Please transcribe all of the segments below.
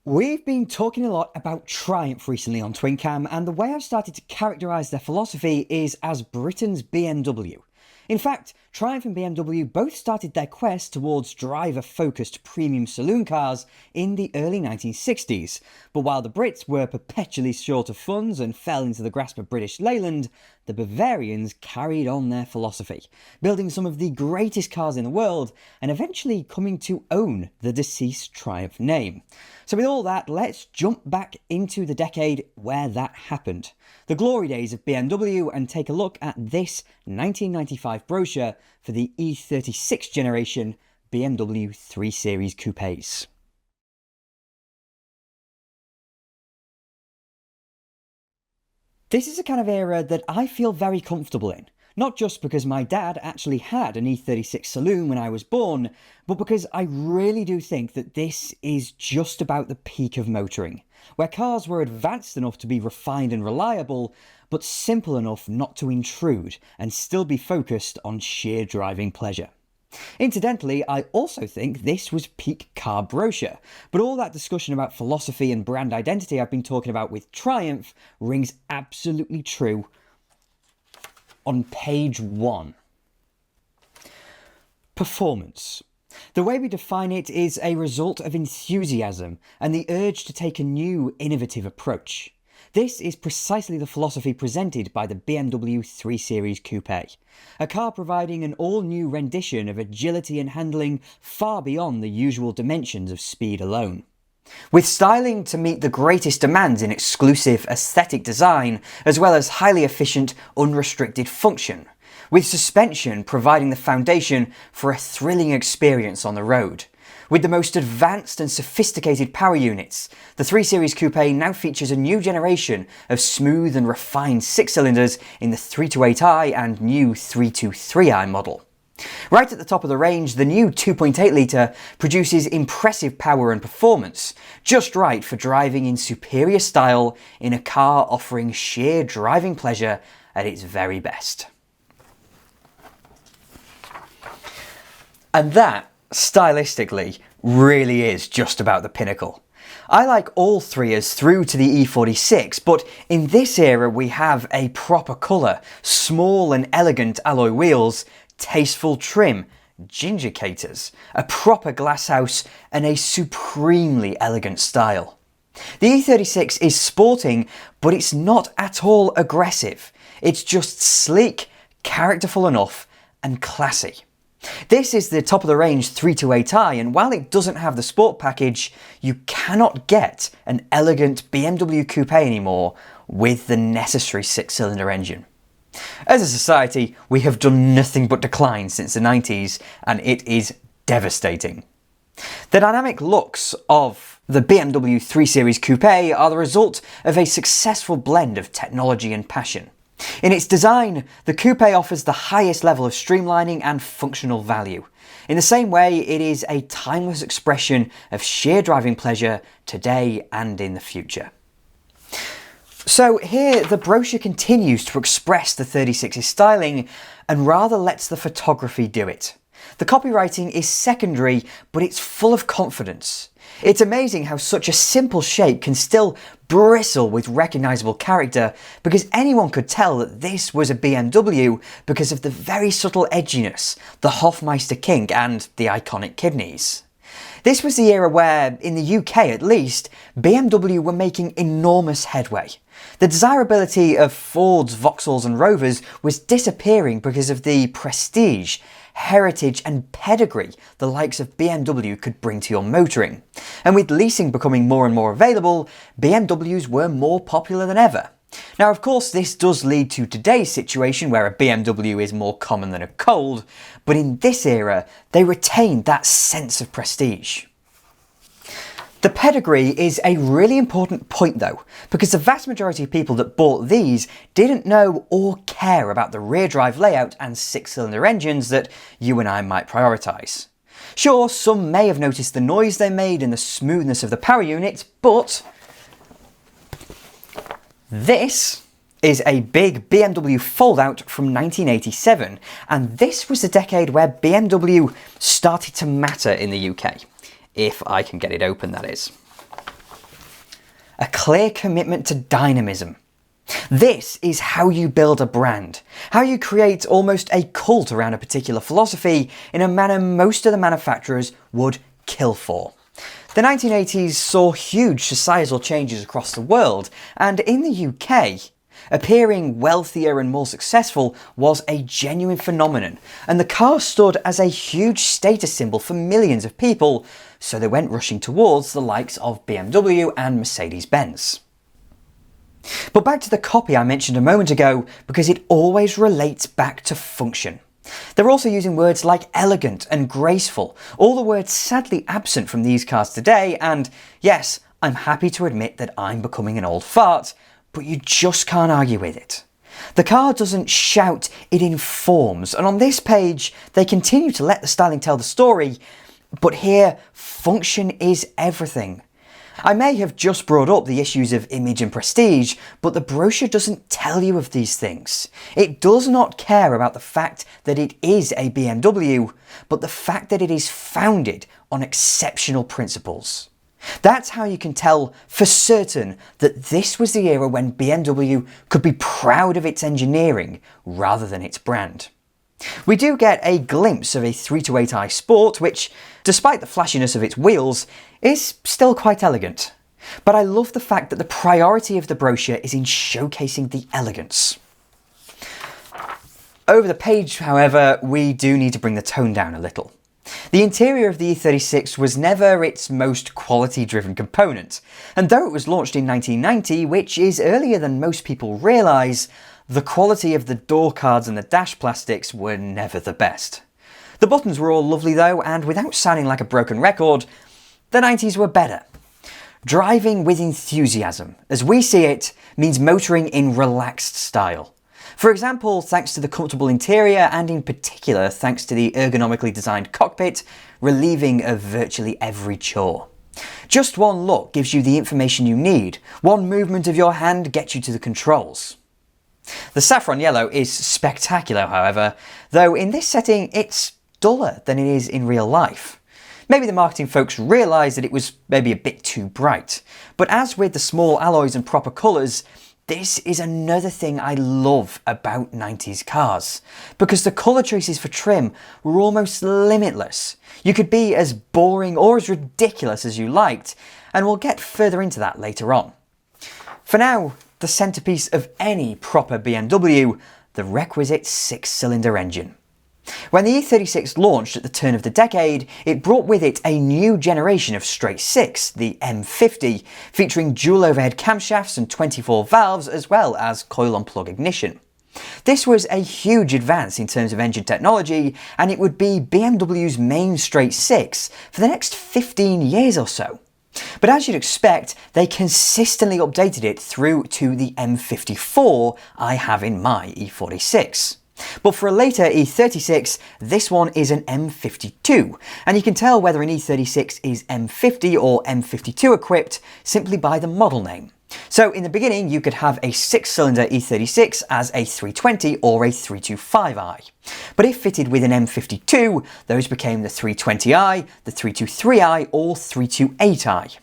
We've been talking a lot about Triumph recently on TwinCam, and the way I've started to characterise their philosophy is as Britain's BMW. In fact, Triumph and BMW both started their quest towards driver-focused premium saloon cars in the early 1960s, but while the Brits were perpetually short of funds and fell into the grasp of British Leyland, the Bavarians carried on their philosophy, building some of the greatest cars in the world and eventually coming to own the deceased Triumph name. So with all that, let's jump back into the decade where that happened, the glory days of BMW, and take a look at this 1995 brochure for the E36 generation BMW 3 Series coupes. This is a kind of era that I feel very comfortable in. Not just because my dad actually had an E36 saloon when I was born, but because I really do think that this is just about the peak of motoring, where cars were advanced enough to be refined and reliable, but simple enough not to intrude and still be focused on sheer driving pleasure. Incidentally, I also think this was peak car brochure, but all that discussion about philosophy and brand identity I've been talking about with Triumph rings absolutely true on page 1. Performance. The way we define it is a result of enthusiasm and the urge to take a new, innovative approach. This is precisely the philosophy presented by the BMW 3 Series Coupe, a car providing an all-new rendition of agility and handling far beyond the usual dimensions of speed alone. With styling to meet the greatest demands in exclusive aesthetic design, as well as highly efficient, unrestricted function, with suspension providing the foundation for a thrilling experience on the road. With the most advanced and sophisticated power units, the 3 Series Coupe now features a new generation of smooth and refined 6-cylinders in the 328i and new 323i model. Right at the top of the range, the new 2.8 litre produces impressive power and performance, just right for driving in superior style in a car offering sheer driving pleasure at its very best. And that, stylistically, really is just about the pinnacle. I like all 3s through to the E46, but in this era we have a proper colour, small and elegant alloy wheels, tasteful trim, ginger caters, a proper glasshouse and a supremely elegant style. The E36 is sporting, but it's not at all aggressive. It's just sleek, characterful enough and classy. This is the top of the range 328i, and while it doesn't have the sport package, you cannot get an elegant BMW coupe anymore with the necessary 6-cylinder engine. As a society, we have done nothing but decline since the 90s, and it is devastating. The dynamic looks of the BMW 3 Series Coupe are the result of a successful blend of technology and passion. In its design, the coupe offers the highest level of streamlining and functional value. In the same way, it is a timeless expression of sheer driving pleasure today and in the future. So here, the brochure continues to express the 36's styling and rather lets the photography do it. The copywriting is secondary, but it's full of confidence. It's amazing how such a simple shape can still bristle with recognisable character, because anyone could tell that this was a BMW because of the very subtle edginess, the Hofmeister kink and the iconic kidneys. This was the era where, in the UK at least, BMW were making enormous headway. The desirability of Fords, Vauxhalls and Rovers was disappearing because of the prestige, heritage and pedigree the likes of BMW could bring to your motoring. And with leasing becoming more and more available, BMWs were more popular than ever. Now of course this does lead to today's situation where a BMW is more common than a cold, but in this era they retained that sense of prestige. The pedigree is a really important point though, because the vast majority of people that bought these didn't know or care about the rear drive layout and 6-cylinder engines that you and I might prioritise. Sure, some may have noticed the noise they made and the smoothness of the power unit, but this is a big BMW fold-out from 1987, and this was the decade where BMW started to matter in the UK. If I can get it open, that is. clear commitment to dynamism. This is how you build a brand, how you create almost a cult around a particular philosophy in a manner most of the manufacturers would kill for. The 1980s saw huge societal changes across the world, and in the UK, appearing wealthier and more successful was a genuine phenomenon, and the car stood as a huge status symbol for millions of people, so they went rushing towards the likes of BMW and Mercedes-Benz. But back to the copy I mentioned a moment ago, because it always relates back to function. They're also using words like elegant and graceful, all the words sadly absent from these cars today, and yes, I'm happy to admit that I'm becoming an old fart, but you just can't argue with it. The car doesn't shout, it informs, and on this page they continue to let the styling tell the story, but here function is everything. I may have just brought up the issues of image and prestige, but the brochure doesn't tell you of these things. It does not care about the fact that it is a BMW, but the fact that it is founded on exceptional principles. That's how you can tell for certain that this was the era when BMW could be proud of its engineering rather than its brand. We do get a glimpse of a 328i Sport, which, despite the flashiness of its wheels, is still quite elegant. But I love the fact that the priority of the brochure is in showcasing the elegance. Over the page, however, we do need to bring the tone down a little. The interior of the E36 was never its most quality-driven component, and though it was launched in 1990, which is earlier than most people realise, the quality of the door cards and the dash plastics were never the best. The buttons were all lovely though, and without sounding like a broken record, the 90s were better. Driving with enthusiasm, as we see it, means motoring in relaxed style. For example, thanks to the comfortable interior, and in particular thanks to the ergonomically designed cockpit, relieving of virtually every chore. Just one look gives you the information you need, one movement of your hand gets you to the controls. The saffron yellow is spectacular, however, though in this setting it's duller than it is in real life. Maybe the marketing folks realised that it was maybe a bit too bright, but as with the small alloys and proper colours, this is another thing I love about 90s cars, because the colour choices for trim were almost limitless. You could be as boring or as ridiculous as you liked, and we'll get further into that later on. For now, the centrepiece of any proper BMW, the requisite 6-cylinder engine. When the E36 launched at the turn of the decade, it brought with it a new generation of straight six, the M50, featuring dual overhead camshafts and 24 valves as well as coil-on-plug ignition. This was a huge advance in terms of engine technology, and it would be BMW's main straight six for the next 15 years or so. But as you'd expect, they consistently updated it through to the M54 I have in my E46. But for a later E36, this one is an M52, and you can tell whether an E36 is M50 or M52 equipped simply by the model name. So in the beginning you could have a 6-cylinder E36 as a 320 or a 325i. But if fitted with an M52, those became the 320i, the 323i or 328i.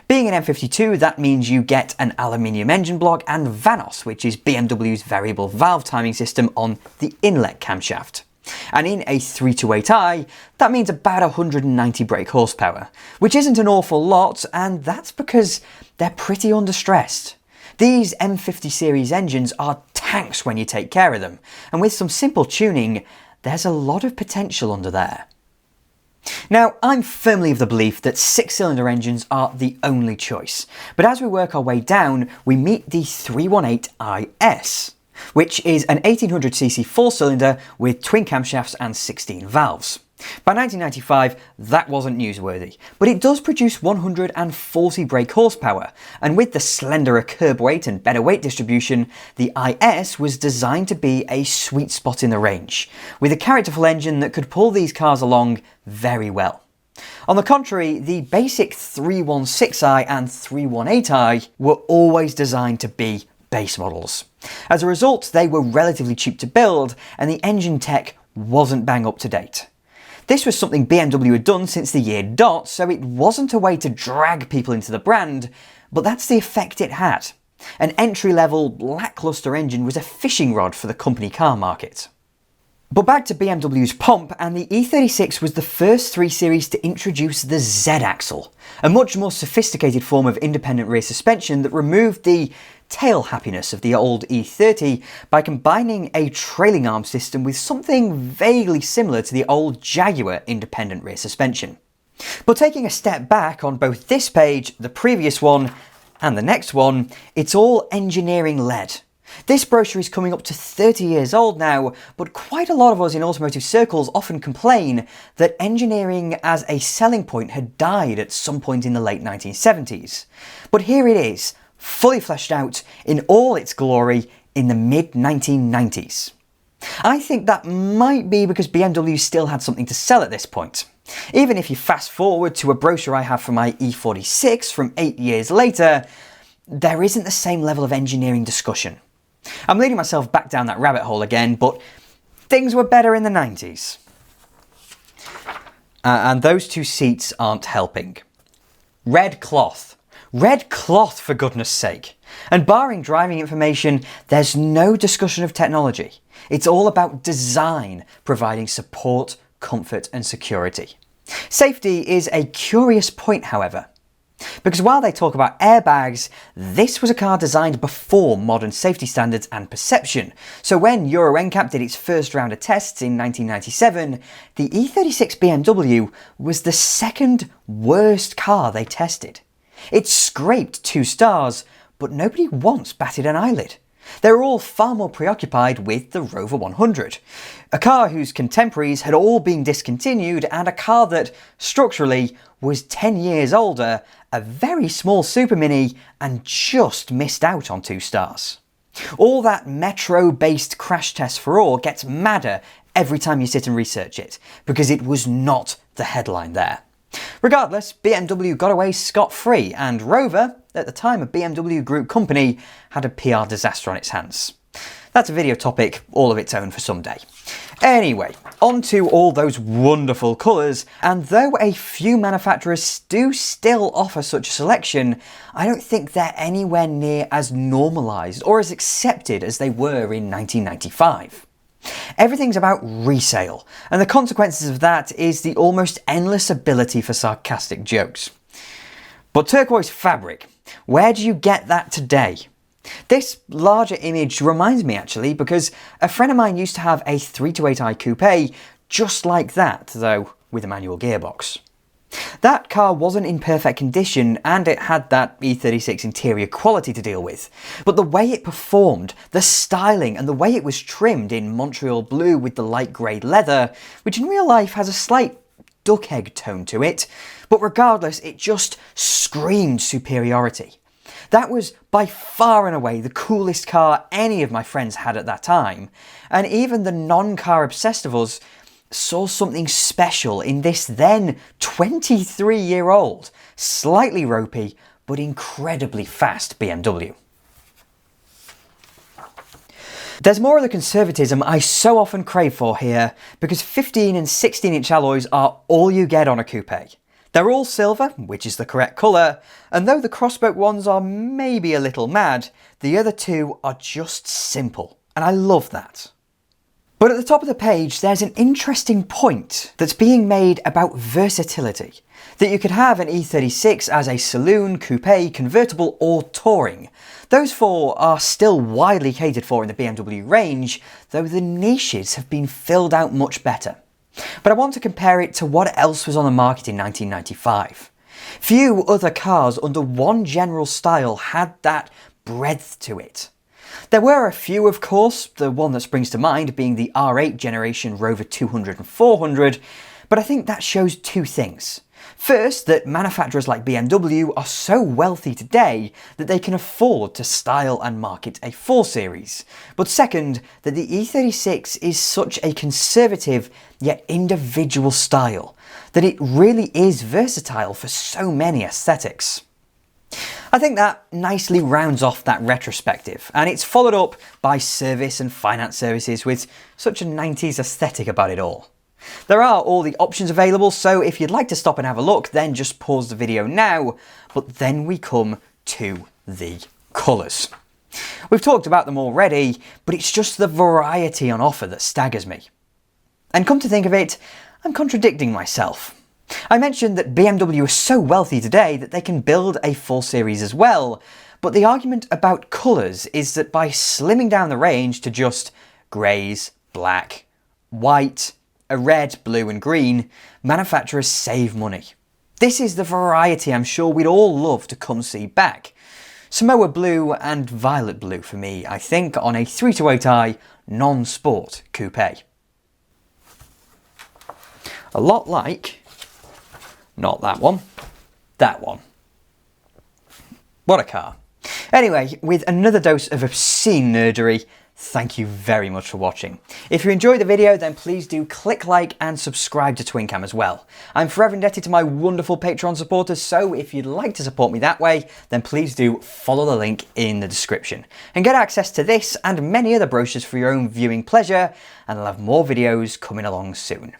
Being an M52, that means you get an aluminium engine block and Vanos, which is BMW's variable valve timing system on the inlet camshaft. And in a 328i, that means about 190 brake horsepower, which isn't an awful lot, and that's because they're pretty understressed. These M50 series engines are tanks when you take care of them, and with some simple tuning, there's a lot of potential under there. Now, I'm firmly of the belief that 6-cylinder engines are the only choice, but as we work our way down, we meet the 318IS, which is an 1800cc 4-cylinder with twin camshafts and 16 valves. By 1995, that wasn't newsworthy, but it does produce 140 brake horsepower, and with the slenderer curb weight and better weight distribution, the IS was designed to be a sweet spot in the range, with a characterful engine that could pull these cars along very well. On the contrary, the basic 316i and 318i were always designed to be base models. As a result, they were relatively cheap to build, and the engine tech wasn't bang up to date. This was something BMW had done since the year dot, so it wasn't a way to drag people into the brand, but that's the effect it had. An entry-level, lacklustre engine was a fishing rod for the company car market. But back to BMW's pomp, and the E36 was the first 3 Series to introduce the Z-axle, a much more sophisticated form of independent rear suspension that removed the tail happiness of the old E30 by combining a trailing arm system with something vaguely similar to the old Jaguar independent rear suspension. But taking a step back on both this page, the previous one, and the next one, it's all engineering led. This brochure is coming up to 30 years old now, but quite a lot of us in automotive circles often complain that engineering as a selling point had died at some point in the late 1970s. But here it is, fully fleshed out in all its glory in the mid-1990s. I think that might be because BMW still had something to sell at this point. Even if you fast forward to a brochure I have for my E46 from 8 years later, there isn't the same level of engineering discussion. I'm leading myself back down that rabbit hole again, but things were better in the 90s. And those 2 seats aren't helping. Red cloth. Red cloth, for goodness sake. And barring driving information, there's no discussion of technology. It's all about design, providing support, comfort and security. Safety is a curious point, however. Because while they talk about airbags, this was a car designed before modern safety standards and perception. So when Euro NCAP did its first round of tests in 1997, the E36 BMW was the second worst car they tested. It scraped 2 stars, but nobody once batted an eyelid. They were all far more preoccupied with the Rover 100, a car whose contemporaries had all been discontinued and a car that, structurally, was 10 years older, a very small Super Mini, and just missed out on 2 stars. All that metro-based crash test furore gets madder every time you sit and research it, because it was not the headline there. Regardless, BMW got away scot-free, and Rover, at the time a BMW Group company, had a PR disaster on its hands. That's a video topic all of its own for some day. Anyway, on to all those wonderful colours, and though a few manufacturers do still offer such a selection, I don't think they're anywhere near as normalised or as accepted as they were in 1995. Everything's about resale, and the consequences of that is the almost endless ability for sarcastic jokes. But turquoise fabric, where do you get that today? This larger image reminds me actually, because a friend of mine used to have a 328i coupé just like that, though with a manual gearbox. That car wasn't in perfect condition and it had that E36 interior quality to deal with, but the way it performed, the styling and the way it was trimmed in Montreal blue with the light grey leather, which in real life has a slight duck egg tone to it, but regardless it just screamed superiority. That was by far and away the coolest car any of my friends had at that time, and even the non-car obsessed of us saw something special in this then 23-year-old, slightly ropey but incredibly fast BMW. There's more of the conservatism I so often crave for here, because 15 and 16-inch alloys are all you get on a coupe. They're all silver, which is the correct colour, and though the crosspoke ones are maybe a little mad, the other 2 are just simple, and I love that. But at the top of the page, there's an interesting point that's being made about versatility. That you could have an E36 as a saloon, coupe, convertible or touring. Those 4 are still widely catered for in the BMW range, though the niches have been filled out much better. But I want to compare it to what else was on the market in 1995. Few other cars under one general style had that breadth to it. There were a few, of course, the one that springs to mind being the R8 generation Rover 200 and 400, but I think that shows 2 things. First, that manufacturers like BMW are so wealthy today that they can afford to style and market a 4 Series. But second, that the E36 is such a conservative yet individual style, that it really is versatile for so many aesthetics. I think that nicely rounds off that retrospective, and it's followed up by service and finance services with such a 90s aesthetic about it all. There are all the options available, so if you'd like to stop and have a look, then just pause the video now. But then we come to the colours. We've talked about them already, but it's just the variety on offer that staggers me. And come to think of it, I'm contradicting myself. I mentioned that BMW is so wealthy today that they can build a full series as well, but the argument about colours is that by slimming down the range to just greys, black, white, a red, blue and green, manufacturers save money. This is the variety I'm sure we'd all love to come see back. Samoa blue and violet blue for me, I think, on a 328i non-sport coupe. A lot like, not that one, that one. What a car. Anyway, with another dose of obscene nerdery, thank you very much for watching. If you enjoyed the video, then please do click like and subscribe to TwinCam as well. I'm forever indebted to my wonderful Patreon supporters, so if you'd like to support me that way, then please do follow the link in the description and get access to this and many other brochures for your own viewing pleasure, and I'll have more videos coming along soon.